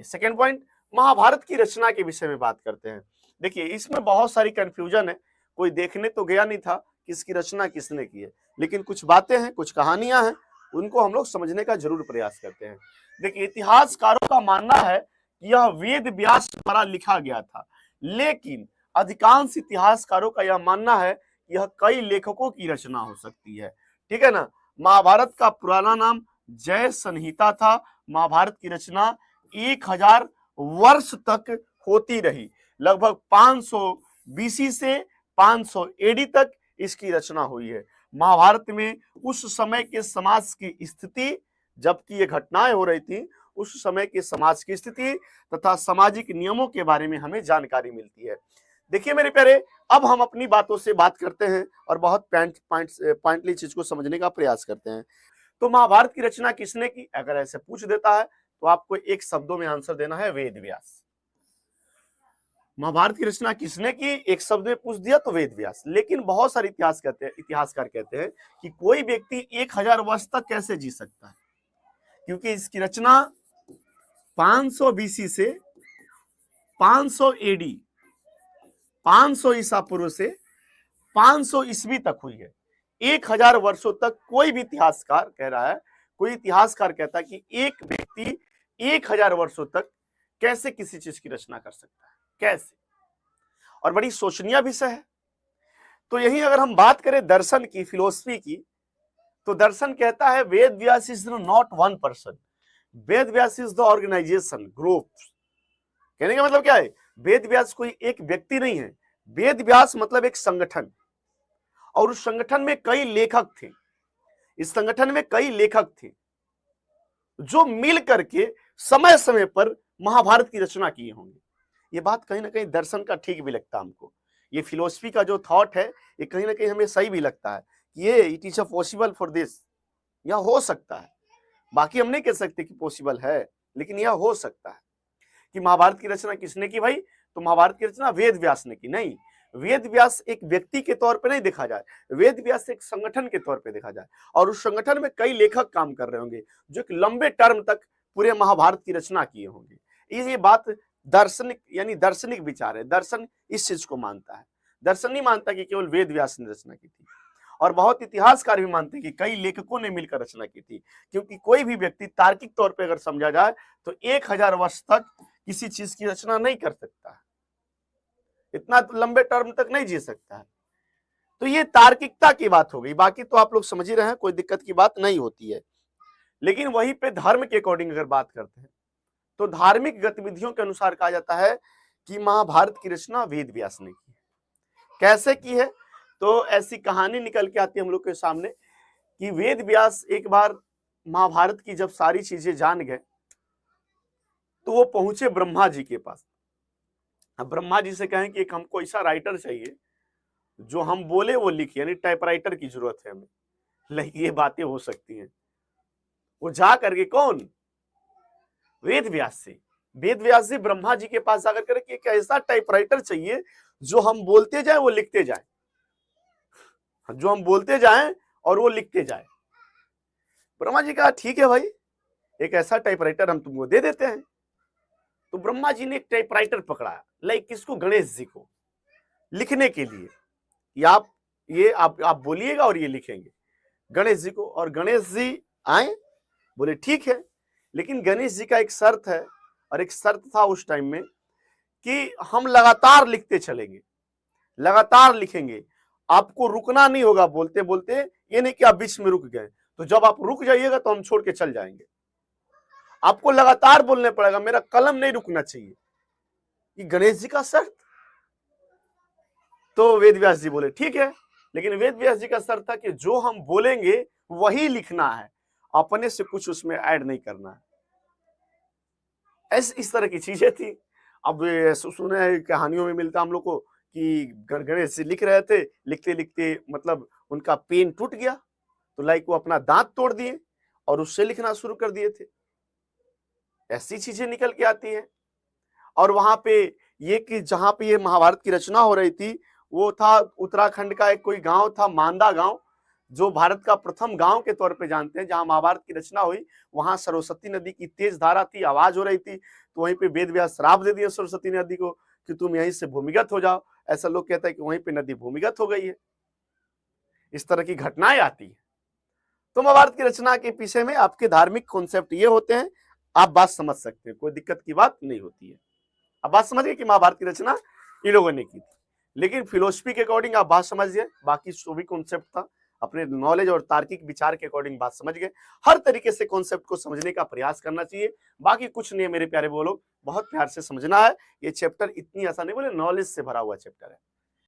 Second point, Mahabharat की रचना के विषय में बात करते हैं। देखिए इसमें बहुत सारी कंफ्यूजन है, कोई देखने तो गया नहीं था कि इसकी रचना किसने की है, लेकिन कुछ बातें हैं, कुछ कहानियां हैं, उनको हम लोग समझने का जरूर प्रयास करते हैं। देखिए इतिहासकारों का मानना है कि यह वेद व्यास द्वारा लिखा गया था, लेकिन अधिकांश इतिहासकारों का यह मानना है कि यह कई लेखकों की रचना हो सकती है। ठीक है ना। महाभारत का पुराना नाम जय संहिता था। महाभारत की रचना 1000 वर्ष तक होती रही। लगभग 500 बीसी से 500 एडी तक इसकी रचना हुई है। महाभारत में उस समय के समाज की स्थिति, जबकि ये घटनाएं हो रही थी, उस समय के समाज की स्थिति तथा सामाजिक नियमों के बारे में हमें जानकारी मिलती है। देखिए मेरे प्यारे, अब हम अपनी बातों से बात करते हैं और बहुत पॉइंटली चीज को समझने का प्रयास करते हैं। तो महाभारत की रचना किसने की, अगर ऐसे पूछ देता है तो आपको एक शब्दों में आंसर देना है, वेद व्यास। महाभारत की रचना किसने की, एक शब्द में पूछ दिया तो वेद व्यास। लेकिन बहुत सारे इतिहासकार कहते हैं कि कोई व्यक्ति 1000 वर्ष तक कैसे जी सकता है, क्योंकि इसकी रचना 500 बीसी से 500 एडी, 500 ईसा पूर्व से 500 ईस्वी तक हुई है। 1000 वर्षों तक कोई भी इतिहासकार कह रहा है, कोई इतिहासकार कहता है कि एक व्यक्ति 1000 वर्षों तक कैसे किसी चीज की रचना कर सकता है, कैसे, और बड़ी सोचनीय विषय है। तो यही अगर हम बात करें दर्शन की, फिलोसफी की, तो दर्शन कहता है Ved Vyas is not one person, Ved Vyas is the organisation, group. कहने का मतलब क्या है, वेद व्यास कोई एक व्यक्ति नहीं है, वेद व्यास मतलब एक संगठन, और उस संगठन में कई लेखक थे। इस संगठन में कई लेखक थे जो मिल करके समय समय पर महाभारत की रचना किए होंगे। ये बात कहीं ना कहीं दर्शन का ठीक भी लगता है हमको, ये फिलोसफी का जो थॉट है ये कहीं ना कहीं हमें सही भी लगता है कि ये it is possible for this, यह हो सकता है। बाकी हम नहीं कह सकते कि पॉसिबल है, लेकिन यह हो सकता है। कि महाभारत की रचना किसने की भाई, तो महाभारत की रचना वेद व्यास ने की। नहीं, वेद व्यास एक व्यक्ति के तौर पे नहीं देखा जाए, वेद व्यास एक संगठन के तौर पे देखा जाए, और उस संगठन में कई लेखक काम कर रहे होंगे जो एक लंबे टर्म तक पूरे महाभारत की रचना किए होंगे। ये बात दार्शनिक यानी दार्शनिक विचार है, दर्शन इस चीज को मानता है। दर्शन नहीं मानता कि केवल वेद व्यास ने रचना की थी, और बहुत इतिहासकार भी मानते हैं कि कई लेखकों ने मिलकर रचना की थी, क्योंकि कोई भी व्यक्ति तार्किक तौर पर अगर समझा जाए तो 1000 वर्ष तक किसी चीज की रचना नहीं कर सकता है, इतना लंबे टर्म तक नहीं जी सकता है। तो ये तार्किकता की बात हो गई, बाकी तो आप लोग समझ ही रहे हैं, कोई दिक्कत की बात नहीं होती है। लेकिन वहीं पे धर्म के अकॉर्डिंग अगर बात करते हैं तो धार्मिक गतिविधियों के अनुसार कहा जाता है कि महाभारत की रचना वेद व्यास ने की। कैसे की है, तो ऐसी कहानी निकल के आती है हम लोग के सामने कि वेद व्यास एक बार महाभारत की जब सारी चीजें जान गए तो वो पहुंचे ब्रह्मा जी के पास। अब ब्रह्मा जी से कहें कि एक हमको ऐसा राइटर चाहिए जो हम बोले वो लिखे, यानी टाइपराइटर की जरूरत है हमें, लेकिन ये बातें हो सकती हैं। वो जा करके कौन, वेद व्यास से, वेद व्यास जी ब्रह्मा जी के पास जाकर के कि एक ऐसा टाइपराइटर चाहिए जो हम बोलते जाए वो लिखते जाए, जो हम बोलते जाए और वो लिखते जाए। ब्रह्मा जी कहा ठीक है भाई, एक ऐसा टाइपराइटर हम तुमको दे देते हैं। तो ब्रह्मा जी ने एक टाइपराइटर पकड़ा, लाइक किसको, गणेश जी को, लिखने के लिए। ये आप बोलिएगा और ये लिखेंगे गणेश जी को। और गणेश जी आए, बोले ठीक है, लेकिन गणेश जी का एक शर्त है, और एक शर्त था उस टाइम में कि हम लगातार लिखते चलेंगे, लगातार लिखेंगे, आपको रुकना नहीं होगा बोलते बोलते, ये नहीं कि आप बीच में रुक गए, तो जब आप रुक जाइएगा तो हम छोड़ के चल जाएंगे, आपको लगातार बोलने पड़ेगा, मेरा कलम नहीं रुकना चाहिए। ये गणेश जी का शर्त। तो वेद व्यास जी बोले ठीक है, लेकिन वेद व्यास जी का शर्त था कि जो हम बोलेंगे वही लिखना है, अपने से कुछ उसमें ऐड नहीं करना है। इस तरह की चीजें थी। अब सुने कहानियों में मिलता हम लोग को कि गणेश जी लिख रहे थे, लिखते लिखते मतलब उनका पेन टूट गया, तो लाइक वो अपना दांत तोड़ दिए और उससे लिखना शुरू कर दिए थे। ऐसी चीजें निकल के आती हैं। और वहां पे ये कि जहां पे ये महाभारत की रचना हो रही थी वो था उत्तराखंड का एक कोई गांव था, मांदा गांव, जो भारत का प्रथम गांव के तौर पे जानते हैं, जहां महाभारत की रचना हुई। वहां सरस्वती नदी की तेज धारा थी, आवाज हो रही थी। तो वहीं पे वेद व्यास श्राप दे दिया सरस्वती नदी को कि तुम यहीं से भूमिगत हो जाओ। ऐसा लोग कहते हैं कि वहीं पे नदी भूमिगत हो गई है। इस तरह की घटनाएं आती है। तो महाभारत की रचना के पीछे में आपके धार्मिक कॉन्सेप्ट ये होते हैं, आप बात समझ सकते हैं, कोई दिक्कत की बात नहीं होती है। अब बात समझ गए कि महाभारत की रचना इन लोगों ने की थी, लेकिन फिलोसफी के अकॉर्डिंग आप बात समझ गए, बाकी जो भी कॉन्सेप्ट था अपने नॉलेज और तार्किक विचार के अकॉर्डिंग बात समझ गए। हर तरीके से कॉन्सेप्ट को समझने का प्रयास करना चाहिए, बाकी कुछ नहीं है मेरे प्यारे, वो लोग बहुत प्यार से समझना है। ये चैप्टर इतनी आसान नहीं, बोले नॉलेज से भरा हुआ चैप्टर है।